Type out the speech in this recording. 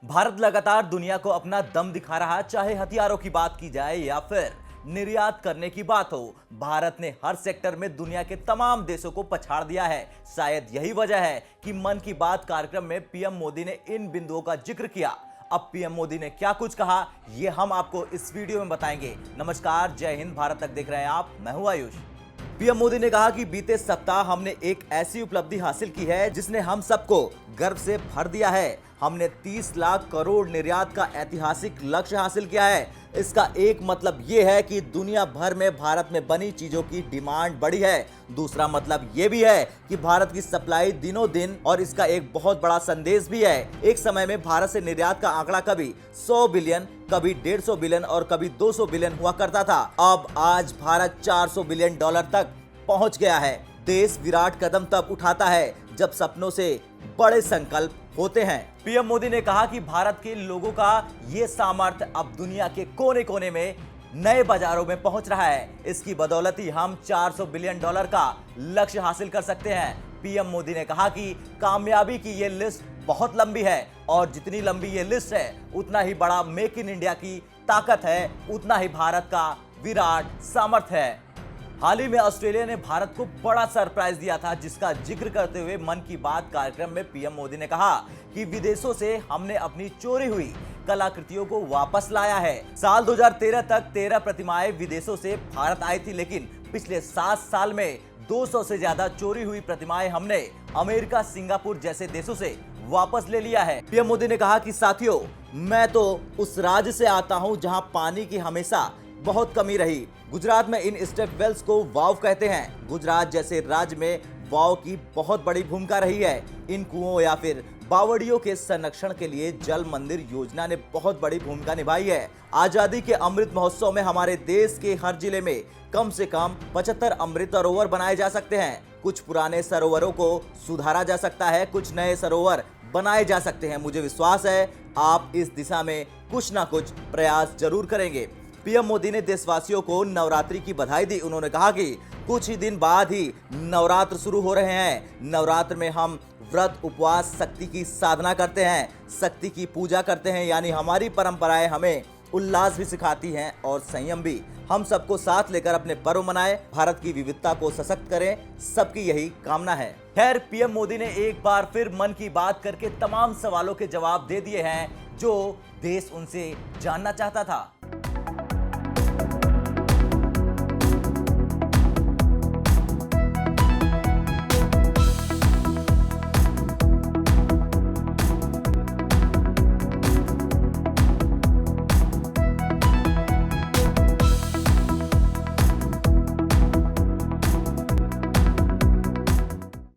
भारत लगातार दुनिया को अपना दम दिखा रहा है, चाहे हथियारों की बात की जाए या फिर निर्यात करने की बात हो। भारत ने हर सेक्टर में दुनिया के तमाम देशों को पछाड़ दिया है। शायद यही वजह है कि मन की बात कार्यक्रम में पीएम मोदी ने इन बिंदुओं का जिक्र किया। अब पीएम मोदी ने क्या कुछ कहा, ये हम आपको इस वीडियो में बताएंगे। नमस्कार, जय हिंद, भारत तक देख रहे हैं आप, मैं हूं आयुष। पीएम मोदी ने कहा कि बीते सप्ताह हमने एक ऐसी उपलब्धि हासिल की है जिसने हम सबको गर्व से भर दिया है। हमने 30 लाख करोड़ निर्यात का ऐतिहासिक लक्ष्य हासिल किया है। इसका एक मतलब यह है कि दुनिया भर में भारत में बनी चीजों की डिमांड बढ़ी है। दूसरा मतलब यह भी है कि भारत की सप्लाई दिनों दिन, और इसका एक बहुत बड़ा संदेश भी है। एक समय में भारत से निर्यात का आंकड़ा कभी 100 बिलियन, कभी 150 बिलियन और कभी 200 बिलियन हुआ करता था। अब आज भारत 400 बिलियन डॉलर तक पहुंच गया है। देश विराट कदम तब उठाता है जब सपनों से बड़े संकल्प होते हैं। पीएम मोदी ने कहा कि भारत के लोगों का ये सामर्थ्य अब दुनिया के कोने कोने में नए बाजारों में पहुंच रहा है। इसकी बदौलत ही हम 400 बिलियन डॉलर का लक्ष्य हासिल कर सकते हैं। पीएम मोदी ने कहा कि कामयाबी की ये लिस्ट बहुत लंबी है, और जितनी लंबी ये लिस्ट है उतना ही बड़ा मेक इन इंडिया की ताकत है, उतना ही भारत का विराट सामर्थ्य है। हाल ही में ऑस्ट्रेलिया ने भारत को बड़ा सरप्राइज दिया था, जिसका जिक्र करते हुए मन की बात कार्यक्रम में पीएम मोदी ने कहा कि विदेशों से हमने अपनी चोरी हुई कलाकृतियों को वापस लाया है। साल 2013 तक 13 प्रतिमाएं विदेशों से भारत आई थी, लेकिन पिछले 7 साल में 200 से ज्यादा चोरी हुई प्रतिमाएं हमने अमेरिका, सिंगापुर जैसे देशों से वापस ले लिया है। पीएम मोदी ने कहा कि साथियों, मैं तो उस राज्य से आता हूं जहां पानी की हमेशा बहुत कमी रही। गुजरात में इन स्टेप वेल्स को वाव कहते हैं। गुजरात जैसे राज्य में वाव की बहुत बड़ी भूमिका रही है। इन कुओं या फिर बावड़ियों के संरक्षण के लिए जल मंदिर योजना ने बहुत बड़ी भूमिका निभाई है। आजादी के अमृत महोत्सव में हमारे देश के हर जिले में कम से कम 75 अमृत सरोवर बनाए जा सकते हैं। कुछ पुराने सरोवरों को सुधारा जा सकता है, कुछ नए सरोवर बनाए जा सकते हैं। मुझे विश्वास है आप इस दिशा में कुछ ना कुछ प्रयास जरूर करेंगे। पीएम मोदी ने देशवासियों को नवरात्रि की बधाई दी। उन्होंने कहा कि कुछ ही दिन बाद ही नवरात्र शुरू हो रहे हैं। नवरात्र में हम व्रत, उपवास, शक्ति की साधना करते हैं, शक्ति की पूजा करते हैं। यानी हमारी परंपराएं हमें उल्लास भी सिखाती हैं और संयम भी। हम सबको साथ लेकर अपने पर्व मनाएं, भारत की विविधता को सशक्त करें, सबकी यही कामना है। खैर, पीएम मोदी ने एक बार फिर मन की बात करके तमाम सवालों के जवाब दे दिए हैं जो देश उनसे जानना चाहता था।